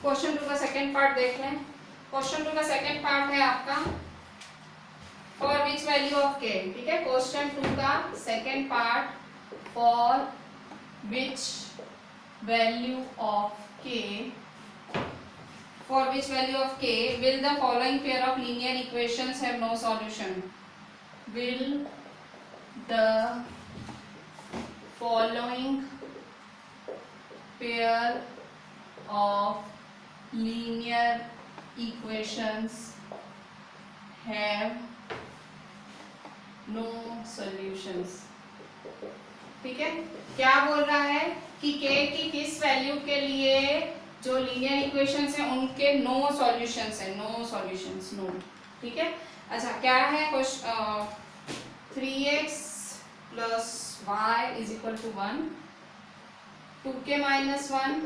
क्वेश्चन 2 का सेकंड पार्ट देख लें। क्वेश्चन 2 का सेकंड पार्ट है आपका for which value of k। ठीक है, क्वेश्चन 2 का second part, for which value of k, for which value of k will the following pair of linear equations have no solution, will the following pair of linear equations have no solutions। ठीक है, क्या बोल रहा है कि k की किस value के लिए जो लीनियर इक्वेशंस हैं उनके नो सॉल्यूशंस है, नो सॉल्यूशंस, नो। ठीक है, अच्छा क्या है question, 3x plus y is equal to 1, 2k minus 1,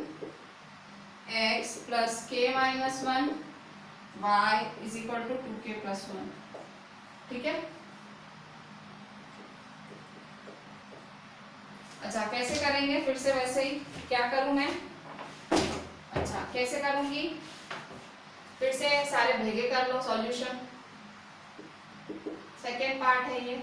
x plus k minus 1, y is equal to 2k plus 1। ठीक है, अच्छा कैसे करेंगे, फिर से वैसे ही क्या करूं मैं, अच्छा कैसे करूंगी, फिर से सारे भेगे कर लो सॉल्यूशन, सेकेंड पार्ट है ये,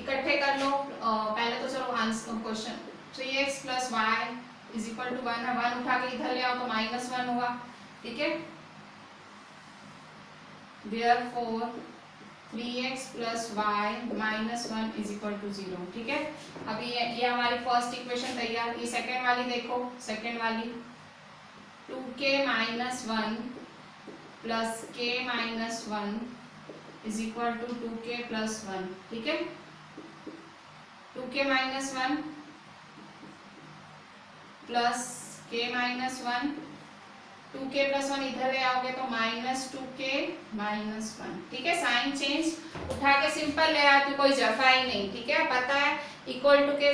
इकट्ठे कर लो। पहले तो चलो answer question, 3x plus Y is equal to 1 है, 1 उठा के इधर ले आओ तो -1 होगा। ठीक है, therefore 3x plus Y -1 is equal to 0। ठीक है, अभी ये हमारी फर्स्ट इक्वेशन तैयार। ये सेकेंड वाली देखो, सेकेंड वाली 2k minus 1 plus k minus 1 is equal to 2k plus 1। ठीक है, 2k minus 1 plus k minus 1, 2k plus 1 इधर ले आओगे तो -2k माइनस 1। ठीक है, साइन चेंज उठा के सिंपल ले आती, कोई जफा ही नहीं। ठीक है, पता है इक्वल टू के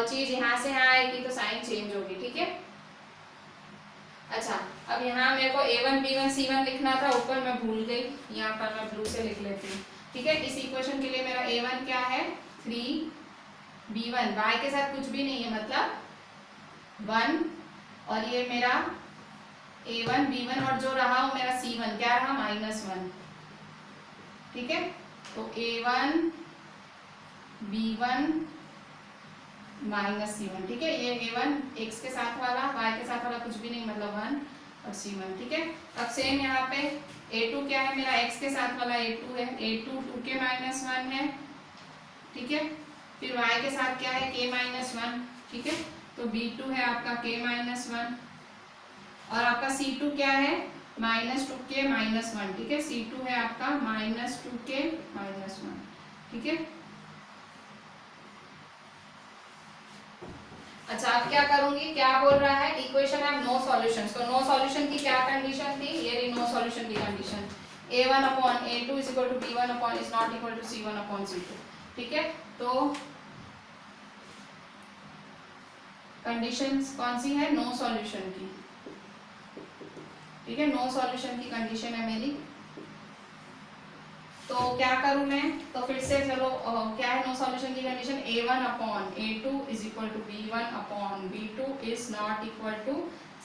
चीज यहाँ से यहाँ आएगी तो साइन चेंज होगी, ठीक है। अच्छा, अब यहाँ मेरे को a1 b1 c1 लिखना था, ऊपर मैं भूल गई, यहाँ पर मैं ब्लू से लिख लेती हूँ, ठीक है। इस इक्वेशन के लिए मेरा a1 क्या है 3b1, y के साथ कुछ भी नहीं है मतलब 1, और ये मेरा a1 b1 और जो रहा वो मेरा c1 क्या रहा -1, ठीक है। तो a1 b1 -c1, ठीक है। ये a1 x के साथ वाला, y के साथ वाला कुछ भी नहीं मतलब 1 और c1, ठीक है। अब सेम यहाँ पे a2 क्या है मेरा x के साथ वाला a2 है, a2 2k -1 है, ठीक है। फिर y के साथ क्या है k -1, ठीक है। तो b2 है आपका k -1 और आपका c2 क्या है -2k -1, ठीक है। c2 है आपका -2k -1, ठीक है। अच्छा, अब क्या करूंगी, क्या बोल रहा है इक्वेशन है नो सॉल्यूशन, तो नो सॉल्यूशन की क्या कंडीशन थी, ये रही नो सॉल्यूशन की condition, a1 upon a2 is equal to b1 upon is not equal to c1 upon c2, ठीक है। तो कंडीशंस कौन सी है, नो सॉल्यूशन की, ठीक है। नो सॉल्यूशन की कंडीशन है मेरी, तो क्या करूं मैं, तो फिर से चलो क्या है नो सॉल्यूशन की condition, a1 upon a2 is equal to b1 upon b2 is not equal to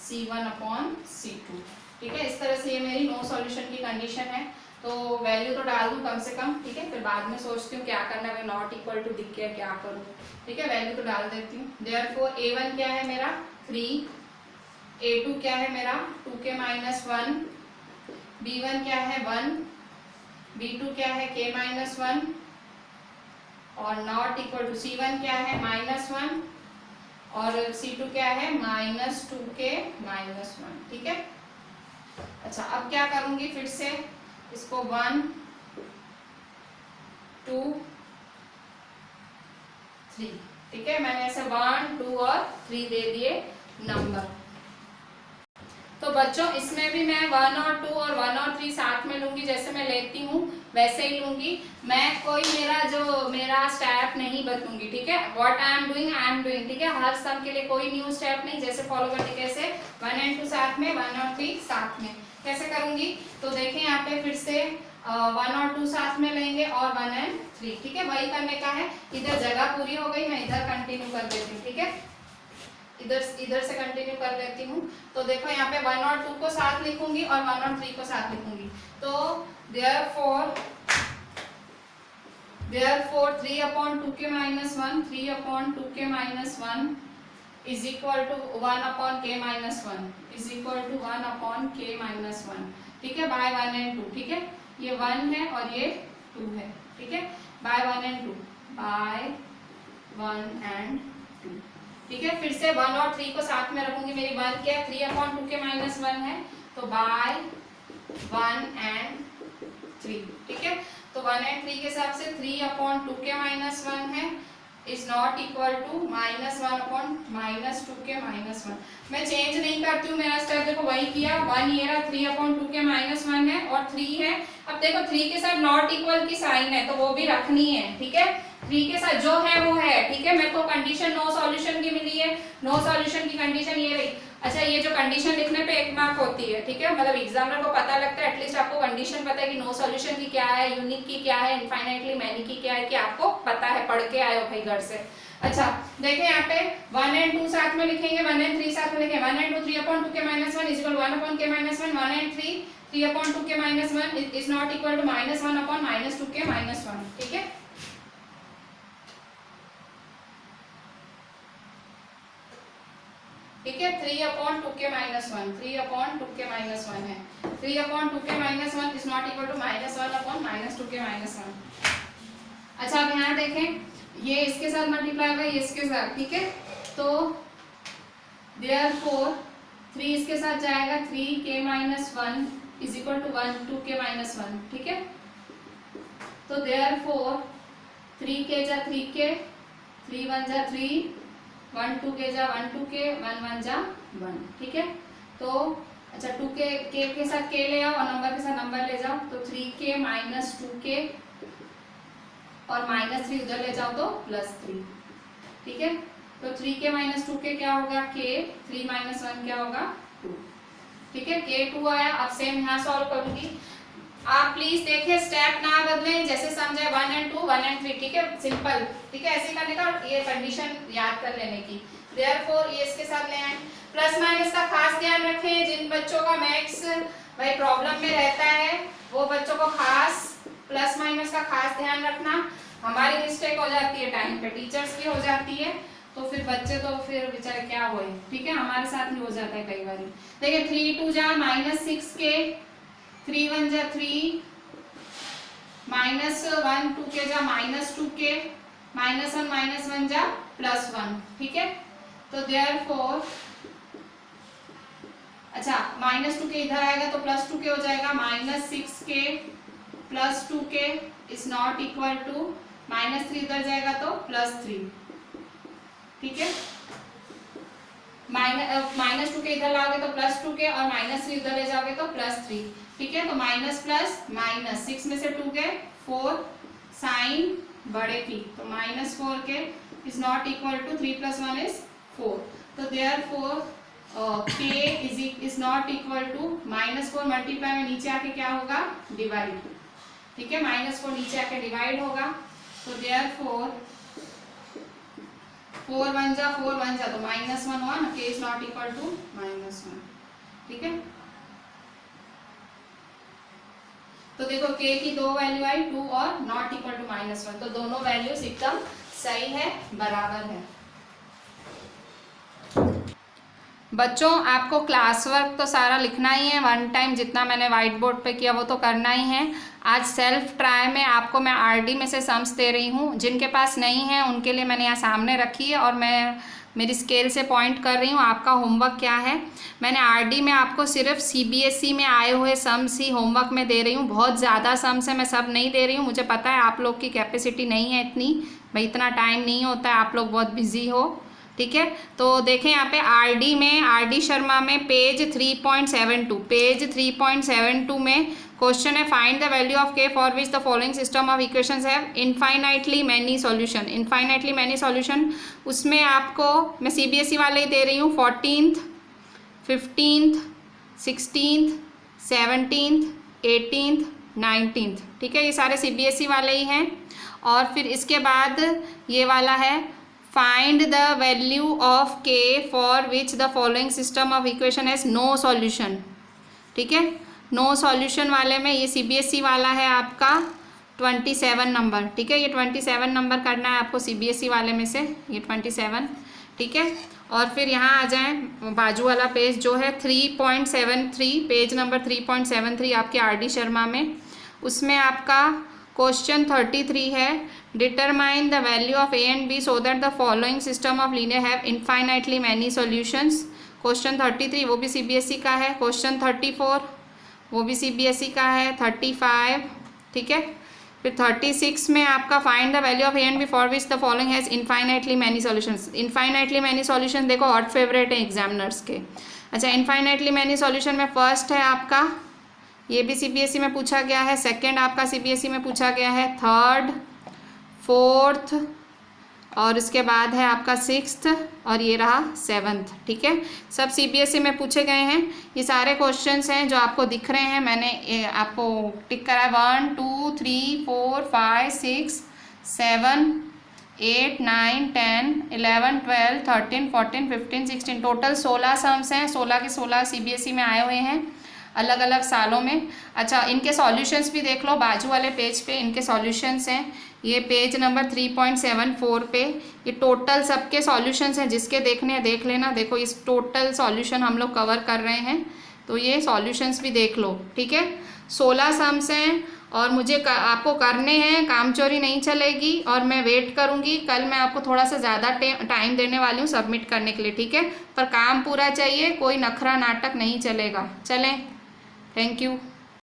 c1 upon c2, ठीक है। इस तरह से ये मेरी नो सॉल्यूशन की कंडीशन है। तो वैल्यू तो डाल दूं कम से कम, ठीक है, फिर बाद में सोचती हूँ क्या करना है, नॉट इक्वल टू दिख गया क्या करूँ, ठीक है। वैल्यू तो डाल देती हूँ। देयरफॉर a1 क्या है मेरा 3, a2 क्या है मेरा 2k -1, b1 क्या है 1, b2 क्या है k -1 और नॉट इक्वल टू c1 क्या है -1 और c2 क्या है -2k -1, ठीक है। अच्छा, अब क्या करूंगी, फिर से इसको 1 2 3, ठीक है। मैंने ऐसे 1 2 और 3 दे दिए नंबर। तो बच्चों इसमें भी मैं 1 और 2 और 1 और 3 साथ में लूंगी, जैसे मैं लेती हूँ वैसे ही लूंगी, मैं कोई मेरा स्टेप नहीं बदलूंगी, ठीक है। व्हाट आई एम डूइंग, ठीक है। हर सम के लिए कोई न्यू स्टेप नहीं, जैसे फॉलो करते कैसे 1 और 2 साथ में, 1 और 3 साथ में कैसे करूंगी, तो देखें यहाँ पे फिर से 1 और 2 साथ में लेंगे और 1 और 3, ठीक है। वही करने का है, इधर जगह पूरी हो गई, मैं इधर कंटिन्यू कर देती हूँ, ठीक है। इधर से कंटिन्यू कर लेती हूँ। तो देखो यहाँ पे 1 और 2 को साथ लिखूंगी और 1 और 3 को साथ लिखूंगी, तो therefore 3 upon 2k -1, 3 upon 2k -1 is equal to 1 upon k -1 is equal to 1 upon k -1, ठीक है, बाय 1 and 2, ठीक है। ये 1 है और ये 2 है, ठीक है, बाय 1 and 2, बाय 1 and 2, ठीक है। फिर से 1 और 3 को साथ में रखूंगी, मेरी 1 क्या है 3 अपॉन 2k -1 है, तो बाय 1 and 3, ठीक है। तो 1 and 3 के हिसाब से 3 अपॉन 2k -1 है is not equal to -1 upon -2k -1। मैं चेंज नहीं करती हूँ, मेरा स्टेप देखो वही किया, 1 ये रहा 3 अपॉन 2k -1 है और 3 है। अब देखो 3 के साथ नॉट इक्वल की साइन है तो वो भी रखनी है, ठीक है। 3 के साथ जो है वो है, ठीक है। मेरे को कंडीशन नो सॉल्यूशन की मिली है, नो सॉल्यूशन की कंडीशन ये रही। अच्छा, ये जो कंडीशन लिखने पे 1 मार्क होती है, ठीक है, मतलब एग्जामिनर को पता लगता है, एटलीस्ट आपको कंडीशन पता है कि नो सॉल्यूशन की क्या है, यूनिक की क्या है, इनफाइनाइटली मैनी की क्या है, कि आपको पता है, पढ़ के आए हो भाई घर से। अच्छा देखिए यहाँ पे 1 and 2 साथ में लिखेंगे, 1 and 3 साथ में लिखेंगे, 1 and 2 3 upon 2k -1 is equal to 1 upon k -1, 1 and 3 3 upon 2k -1 is not equal to -1 upon -2k -1, ठीक है। ठीक है, 3 upon 2k -1, 3 upon 2k -1 है, 3 upon 2k -1 is not equal to -1 upon -2k -1। अच्छा अब यहाँ देखें, ये इसके साथ मल्टीप्लाई होगा, ये इसके साथ, ठीक है। तो therefore 3 इसके साथ जाएगा, 3k -1 is equal to 1 2k -1, ठीक है। तो therefore 3k जा 3k, 3 1 जा 3, 1 2k जा 1 2k, 1 1 जा 1, ठीक है। तो अच्छा 2k के साथ k ले आओ और नंबर के साथ नंबर ले जाओ, तो 3k -2k और -3 उधर ले जाओ तो +3, ठीक है। तो 3k माइनस 2k क्या होगा, k, 3 माइनस 1 क्या होगा 2, ठीक है। k 2 आया। अब सेम यहाँ सॉल्व करूंगी। आप प्लीज देखिए स्टेप ना बदलें, जैसे समझे 1 and 2 1 and 3, ठीक है, सिंपल, ठीक है, ऐसे करने का और ये कंडीशन याद कर लेने की। देयरफॉर ये इसके साथ ले आए। प्लस माइनस का खास ध्यान रखें, जिन बच्चों का मैथ्स भाई प्रॉब्लम में रहता है वो बच्चों को खास प्लस माइनस का खास ध्यान रखना। हमारी मिस्टेक हो जाती है टाइम पे, टीचर्स की हो जाती है, तो फिर बच्चे तो फिर बेचारे क्या हुए, ठीक है, हमारे साथ भी हो जाता है कई बार। देखिए 3 2 जा माइनस 6k, 3 1 जा 3, माइनस 1 2k जा माइनस 2k, माइनस 1 जा प्लस 1, ठीक है। तो देयरफॉर अच्छा माइनस 2k इधर आएगा तो प्लस 2k हो जाएगा, minus 6k plus 2k is not equal to minus 3 इधर जाएगा तो प्लस 3, ठीक है। माइनस 2k इधर लाओगे तो प्लस 2k और माइनस 3 इधर ले जाओगे तो प्लस 3, ठीक है। तो माइनस प्लस माइनस 6 में से 2 गए 4, साइन बड़े की तो minus 4k is not equal to 3 + 1 is 4। तो therefore k is not equal to -4 multiply में नीचे आके क्या होगा डिवाइड, ठीक है, -4 नीचे आके डिवाइड होगा। तो देयरफॉर 4 1 जा तो -1 1, k is not equal to -1, ठीक है। तो देखो k की दो वैल्यू आई 2 और नॉट इक्वल टू -1, तो दोनों वैल्यूज एकदम सही है, बराबर है। बच्चों आपको क्लास वर्क तो सारा लिखना ही है, 1 टाइम जितना मैंने व्हाइट बोर्ड पे किया वो तो करना ही है। आज सेल्फ ट्राई में आपको मैं आरडी में से सम्स दे रही हूँ, जिनके पास नहीं है उनके लिए मैंने यहाँ सामने रखी है और मैं मेरी स्केल से पॉइंट कर रही हूँ आपका होमवर्क क्या है। मैंने आरडी में आपको सिर्फ सीबीएसई में आए हुए सम्स ही होमवर्क में दे रही हूँ, बहुत ज़्यादा सम्स है, मैं सब नहीं दे रही हूँ, मुझे पता है आप लोग की कैपेसिटी नहीं है इतनी, भाई इतना टाइम नहीं होता है, आप लोग बहुत बिजी हो, ठीक है। तो देखें यहाँ पे आरडी में, आरडी शर्मा में पेज 3.72 में क्वेश्चन है find the value of K for which the following system of equations have infinitely many solution. Infinitely many solution उसमें आपको मैं सीबीएसई वाले ही दे रही हूँ, 14th 15th 16th 17th 18th 19th, ठीक है, ये सारे सीबीएसई वाले ही हैं। और फिर इसके बाद ये वाला है find the value of K for which the following system of equation has no solution, ठीक है। नो सॉल्यूशन वाले में ये सीबीएसई वाला है आपका 27 नंबर, ठीक है, ये 27 नंबर करना है आपको सीबीएसई वाले में से, ये 27, ठीक है। और फिर यहाँ आ जाएं बाजू वाला पेज जो है 3.73, पेज नंबर 3.73 आपके आरडी शर्मा में, उसमें आपका क्वेश्चन 33 है determine the value of A and B so that the following system of linear have infinitely many solutions. Question 33 वो भी सीबीएसई का है, क्वेश्चन 34 वो भी सीबीएसई का है, 35, ठीक है। फिर 36 में आपका find the value of A and B for which the following has infinitely many solutions. Infinitely many solution देखो हॉट फेवरेट है एग्जामिनर्स के। अच्छा इनफाइनाइटली मैनी सॉल्यूशन में फर्स्ट है आपका, ये भी सीबीएसई में पूछा गया है, सेकंड आपका सीबीएसई में पूछा गया है, थर्ड, फोर्थ और इसके बाद है आपका 6th और ये रहा 7th, ठीक है, सब सीबीएसई में पूछे गए हैं। ये सारे क्वेश्चंस हैं जो आपको दिख रहे हैं, मैंने आपको टिक करा है 1 2 3 4 5 6 7 8 9 10 11 12 13 14 15 16, टोटल 16 सम्स हैं, 16 के 16 सीबीएसई में आए हुए हैं अलग अलग सालों में। अच्छा इनके सॉल्यूशंस भी देख लो, बाजू वाले पेज पे इनके सॉल्यूशंस हैं, ये पेज नंबर 3.74 पे ये टोटल सबके सॉल्यूशंस हैं, जिसके देखने हैं देख लेना। देखो इस टोटल सॉल्यूशन हम लोग कवर कर रहे हैं, तो ये सॉल्यूशंस भी देख लो, ठीक है। 16 सम्स हैं और मुझे आपको करने हैं, काम चोरी नहीं चलेगी और मैं वेट करूँगी, कल मैं आपको थोड़ा सा ज़्यादा टाइम देने वाली हूँ सबमिट करने के लिए, ठीक है, पर काम पूरा चाहिए, कोई नखरा नाटक नहीं चलेगा। चलें, थैंक यू।